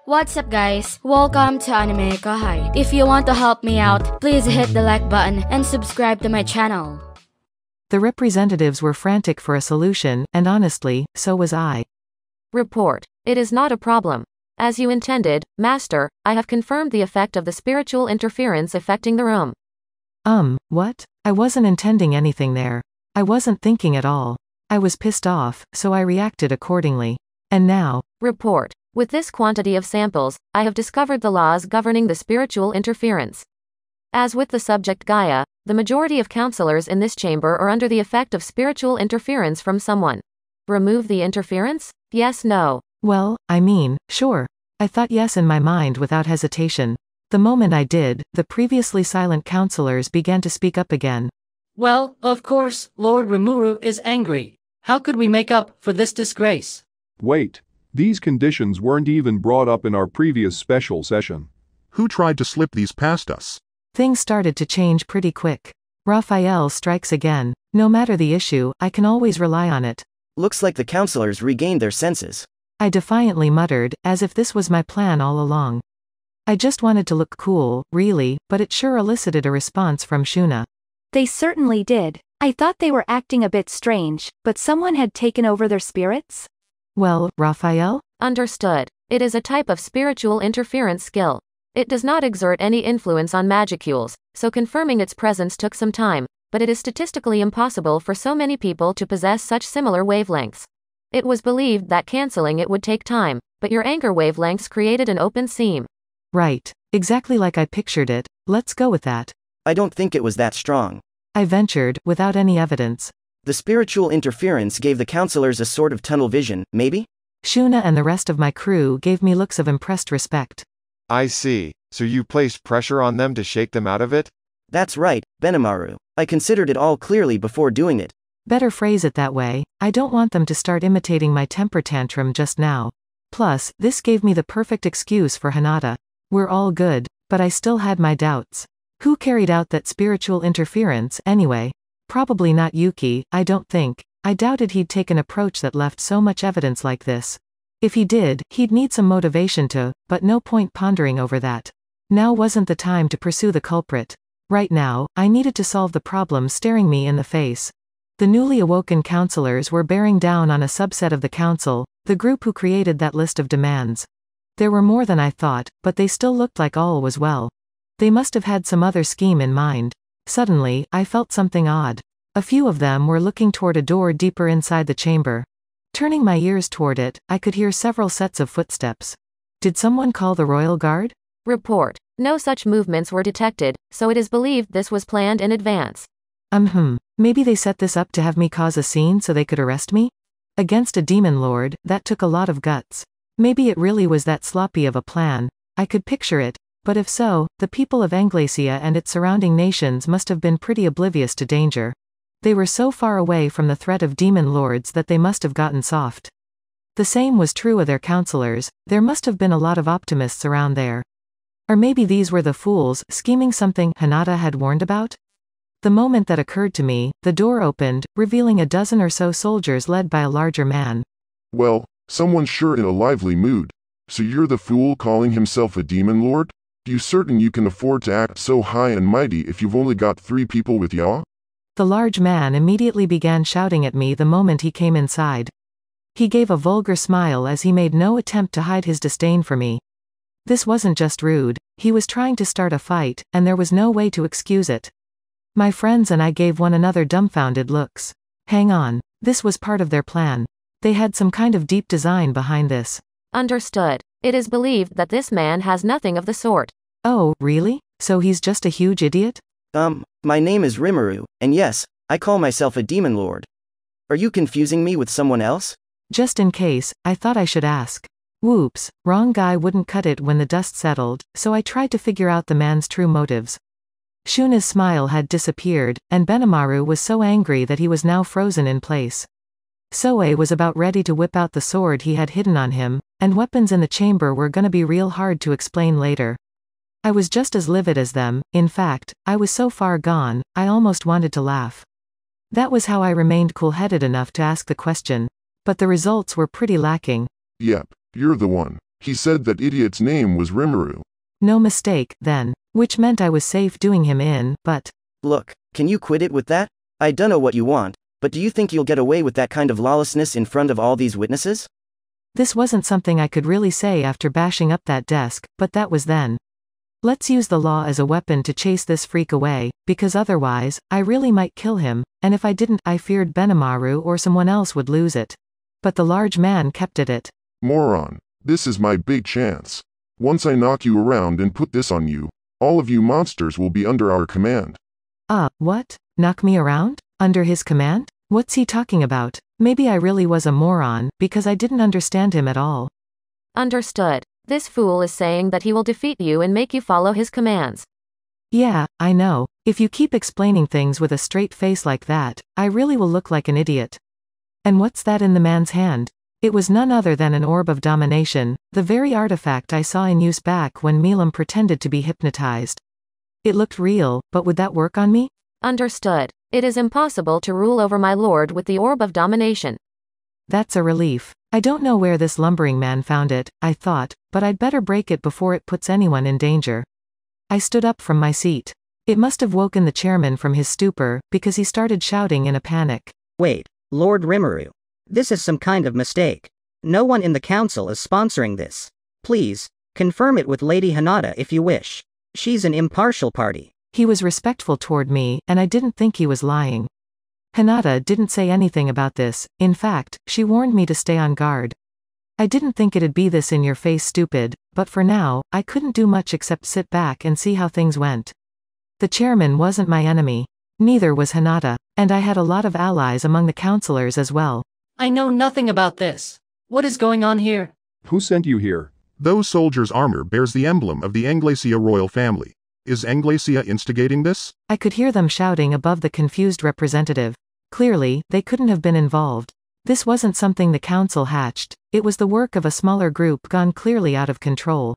What's up guys, welcome to AnimeKouhai. If you want to help me out, please hit the like button and subscribe to my channel. The representatives were frantic for a solution, and honestly, so was I. Report. It is not a problem. As you intended, Master, I have confirmed the effect of the spiritual interference affecting the room. What? I wasn't intending anything there. I wasn't thinking at all. I was pissed off, so I reacted accordingly. And now. Report. With this quantity of samples, I have discovered the laws governing the spiritual interference. As with the subject Gaia, the majority of councillors in this chamber are under the effect of spiritual interference from someone. Remove the interference? Yes, no. Well, I mean, sure. I thought yes in my mind without hesitation. The moment I did, the previously silent councillors began to speak up again. Well, of course, Lord Rimuru is angry. How could we make up for this disgrace? Wait. These conditions weren't even brought up in our previous special session. Who tried to slip these past us? Things started to change pretty quick. Raphael strikes again. No matter the issue, I can always rely on it. Looks like the councillors regained their senses. I defiantly muttered, as if this was my plan all along. I just wanted to look cool, really, but it sure elicited a response from SHUNA. They certainly did. I thought they were acting a bit strange, but someone had taken over their spirits? Well, Raphael? Understood. It is a type of spiritual interference skill. It does not exert any influence on magicules, so confirming its presence took some time, but it is statistically impossible for so many people to possess such similar wavelengths. It was believed that cancelling it would take time, but your anchor wavelengths created an open seam. Right. Exactly like I pictured it. Let's go with that. I don't think it was that strong. I ventured, without any evidence. The spiritual interference gave the councillors a sort of tunnel vision, maybe? SHUNA and the rest of my crew gave me looks of impressed respect. I see. So you placed pressure on them to shake them out of it? That's right, Benimaru. I considered it all clearly before doing it. Better phrase it that way. I don't want them to start imitating my temper tantrum just now. Plus, this gave me the perfect excuse for HINATA. We're all good, but I still had my doubts. Who carried out that spiritual interference, anyway? Probably not Yuki, I don't think. I doubted he'd take an approach that left so much evidence like this. If he did, he'd need some motivation to, but no point pondering over that. Now wasn't the time to pursue the culprit. Right now, I needed to solve the problem staring me in the face. The newly awoken councillors were bearing down on a subset of the council, the group who created that list of demands. There were more than I thought, but they still looked like all was well. They must have had some other scheme in mind. Suddenly, I felt something odd. A few of them were looking toward a door deeper inside the chamber. Turning my ears toward it, I could hear several sets of footsteps. Did someone call the royal guard? Report. No such movements were detected, so it is believed this was planned in advance. Maybe they set this up to have me cause a scene so they could arrest me? Against a demon lord, that took a lot of guts. Maybe it really was that sloppy of a plan. I could picture it, but if so, the people of Anglacia and its surrounding nations must have been pretty oblivious to danger. They were so far away from the threat of demon lords that they must have gotten soft. The same was true of their councillors. There must have been a lot of optimists around there. Or maybe these were the fools, scheming something HINATA had warned about? The moment that occurred to me, the door opened, revealing a dozen or so soldiers led by a larger man. Well, someone's sure in a lively mood. So you're the fool calling himself a demon lord? You certain you can afford to act so high and mighty if you've only got 3 people with ya? The large man immediately began shouting at me the moment he came inside. He gave a vulgar smile as he made no attempt to hide his disdain for me. This wasn't just rude, he was trying to start a fight, and there was no way to excuse it. My friends and I gave one another dumbfounded looks. Hang on, this was part of their plan. They had some kind of deep design behind this. Understood. It is believed that this man has nothing of the sort. Oh, really? So he's just a huge idiot? My name is Rimuru, and yes, I call myself a demon lord. Are you confusing me with someone else? Just in case, I thought I should ask. Whoops, wrong guy wouldn't cut it when the dust settled, so I tried to figure out the man's true motives. SHUNA's smile had disappeared, and Benimaru was so angry that he was now frozen in place. Soe was about ready to whip out the sword he had hidden on him, and weapons in the chamber were gonna be real hard to explain later. I was just as livid as them. In fact, I was so far gone, I almost wanted to laugh. That was how I remained cool-headed enough to ask the question. But the results were pretty lacking. Yep, you're the one. He said that idiot's name was Rimuru. No mistake, then. Which meant I was safe doing him in, but... Look, can you quit it with that? I dunno what you want, but do you think you'll get away with that kind of lawlessness in front of all these witnesses? This wasn't something I could really say after bashing up that desk, but that was then. Let's use the law as a weapon to chase this freak away, because otherwise, I really might kill him, and if I didn't, I feared Benimaru or someone else would lose it. But the large man kept at it. Moron. This is my big chance. Once I knock you around and put this on you, all of you monsters will be under our command. What? Knock me around? Under his command? What's he talking about? Maybe I really was a moron, because I didn't understand him at all. Understood. This fool is saying that he will defeat you and make you follow his commands. Yeah, I know. If you keep explaining things with a straight face like that, I really will look like an idiot. And what's that in the man's hand? It was none other than an orb of domination, the very artifact I saw in use back when Milam pretended to be hypnotized. It looked real, but would that work on me? Understood. It is impossible to rule over my lord with the orb of domination. That's a relief. I don't know where this lumbering man found it, I thought, but I'd better break it before it puts anyone in danger. I stood up from my seat. It must have woken the chairman from his stupor, because he started shouting in a panic. Wait, Lord Rimuru. This is some kind of mistake. No one in the council is sponsoring this. Please, confirm it with Lady HINATA if you wish. She's an impartial party. He was respectful toward me, and I didn't think he was lying. HINATA didn't say anything about this. In fact, she warned me to stay on guard. I didn't think it'd be this in-your-face stupid, but for now, I couldn't do much except sit back and see how things went. The chairman wasn't my enemy. Neither was HINATA, and I had a lot of allies among the councillors as well. I know nothing about this. What is going on here? Who sent you here? Those soldiers' armor bears the emblem of the Anglacia royal family. Is Anglacia instigating this? I could hear them shouting above the confused representative. Clearly, they couldn't have been involved. This wasn't something the council hatched. It was the work of a smaller group gone clearly out of control.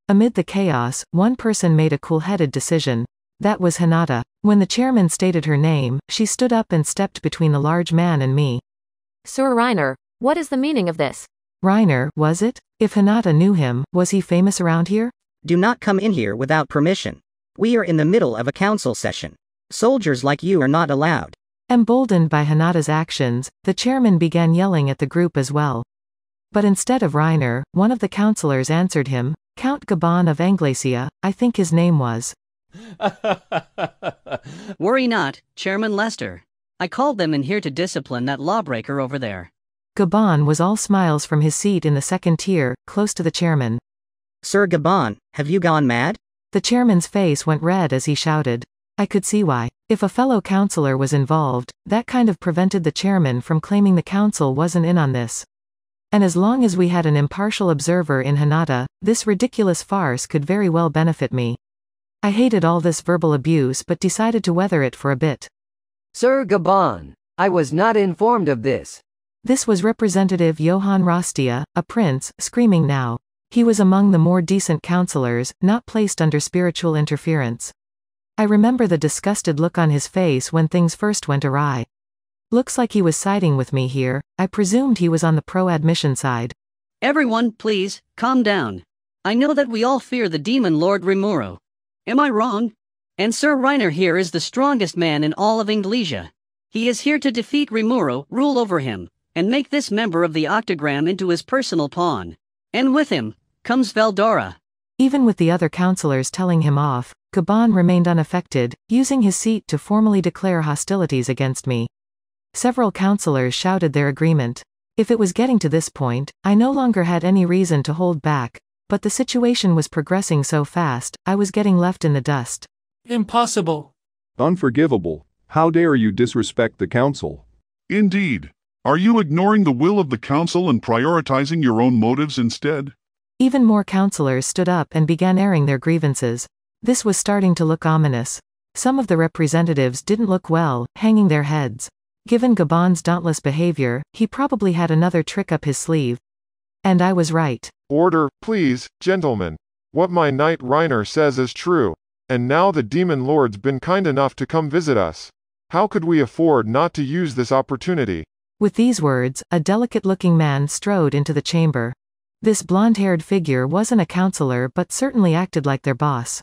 Amid the chaos, one person made a cool-headed decision. That was HINATA. When the chairman stated her name, she stood up and stepped between the large man and me. Sir REINER, what is the meaning of this? REINER, was it? If HINATA knew him, was he famous around here? Do not come in here without permission. We are in the middle of a council session. Soldiers like you are not allowed. Emboldened by HINATA's actions, the chairman began yelling at the group as well. But instead of REINER, one of the councillors answered him, Count Gabon of Anglacia, I think his name was. Worry not, Chairman Lester. I called them in here to discipline that lawbreaker over there. Gabon was all smiles from his seat in the second tier, close to the chairman. Sir Gabon, have you gone mad? The chairman's face went red as he shouted. I could see why. If a fellow councillor was involved, that kind of prevented the chairman from claiming the council wasn't in on this. And as long as we had an impartial observer in HINATA, this ridiculous farce could very well benefit me. I hated all this verbal abuse but decided to weather it for a bit. Sir Gabon, I was not informed of this. This was Representative Johann Rostia, a prince, screaming now. He was among the more decent councillors, not placed under spiritual interference. I remember the disgusted look on his face when things first went awry. Looks like he was siding with me here. I presumed he was on the pro-admission side. Everyone, please, calm down. I know that we all fear the demon Lord Rimuru. Am I wrong? And Sir REINER here is the strongest man in all of Anglacia. He is here to defeat Rimuru, rule over him, and make this member of the Octagram into his personal pawn. And with him comes Veldora. Even with the other councillors telling him off, Gabon remained unaffected, using his seat to formally declare hostilities against me. Several councillors shouted their agreement. If it was getting to this point, I no longer had any reason to hold back, but the situation was progressing so fast, I was getting left in the dust. Impossible. Unforgivable. How dare you disrespect the council? Indeed. Are you ignoring the will of the council and prioritizing your own motives instead? Even more councillors stood up and began airing their grievances. This was starting to look ominous. Some of the representatives didn't look well, hanging their heads. Given Gabon's dauntless behavior, he probably had another trick up his sleeve. And I was right. Order, please, gentlemen. What my knight REINER says is true. And now the demon lord's been kind enough to come visit us. How could we afford not to use this opportunity? With these words, a delicate-looking man strode into the chamber. This blonde-haired figure wasn't a councillor but certainly acted like their boss.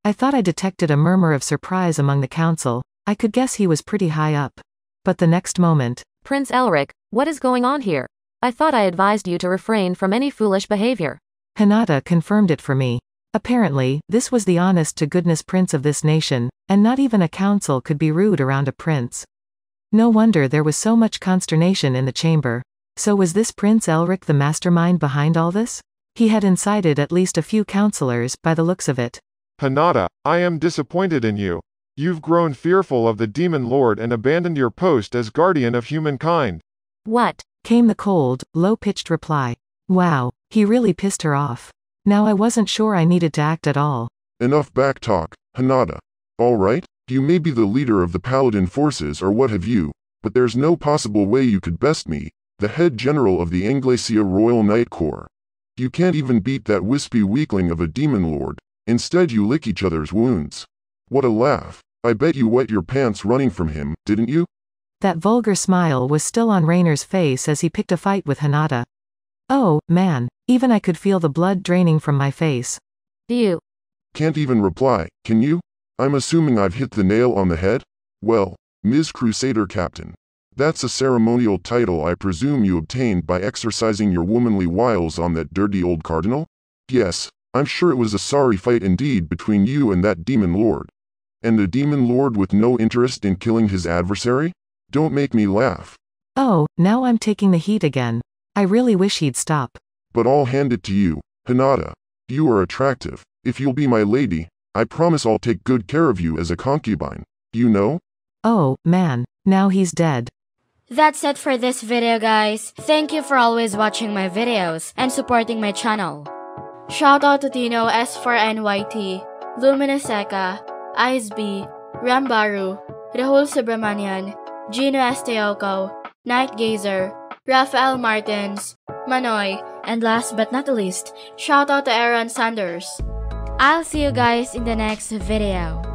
I thought I detected a murmur of surprise among the council. I could guess he was pretty high up. But the next moment, Prince ELRICK, what is going on here? I thought I advised you to refrain from any foolish behavior. HINATA confirmed it for me. Apparently, this was the honest-to-goodness prince of this nation, and not even a council could be rude around a prince. No wonder there was so much consternation in the chamber. So was this Prince ELRICK the mastermind behind all this? He had incited at least a few councillors, by the looks of it. HINATA, I am disappointed in you. You've grown fearful of the Demon Lord and abandoned your post as guardian of humankind. What? Came the cold, low-pitched reply. Wow, he really pissed her off. Now I wasn't sure I needed to act at all. Enough backtalk, HINATA. Alright, you may be the leader of the Paladin forces or what have you, but there's no possible way you could best me, the head general of the Anglacia Royal Knight Corps. You can't even beat that wispy weakling of a Demon Lord. Instead you lick each other's wounds. What a laugh. I bet you wet your pants running from him, didn't you? That vulgar smile was still on REINER's face as he picked a fight with HINATA. Oh, man. Even I could feel the blood draining from my face. You can't even reply, can you? I'm assuming I've hit the nail on the head? Well, Ms. Crusader Captain. That's a ceremonial title I presume you obtained by exercising your womanly wiles on that dirty old cardinal? Yes, I'm sure it was a sorry fight indeed between you and that Demon Lord. And a Demon Lord with no interest in killing his adversary? Don't make me laugh. Oh, now I'm taking the heat again. I really wish he'd stop. But I'll hand it to you, HINATA. You are attractive. If you'll be my lady, I promise I'll take good care of you as a concubine. You know? Oh, man. Now he's dead. That's it for this video, guys. Thank you for always watching my videos and supporting my channel. Shoutout to Tino S4NYT, Luminaseka, IceB, Rambaru, Rahul Subramanian, Gino Esteoco, Night Gazer, Rafael Martins, Manoy, and last but not least, shoutout to Aaron Sanders. I'll see you guys in the next video.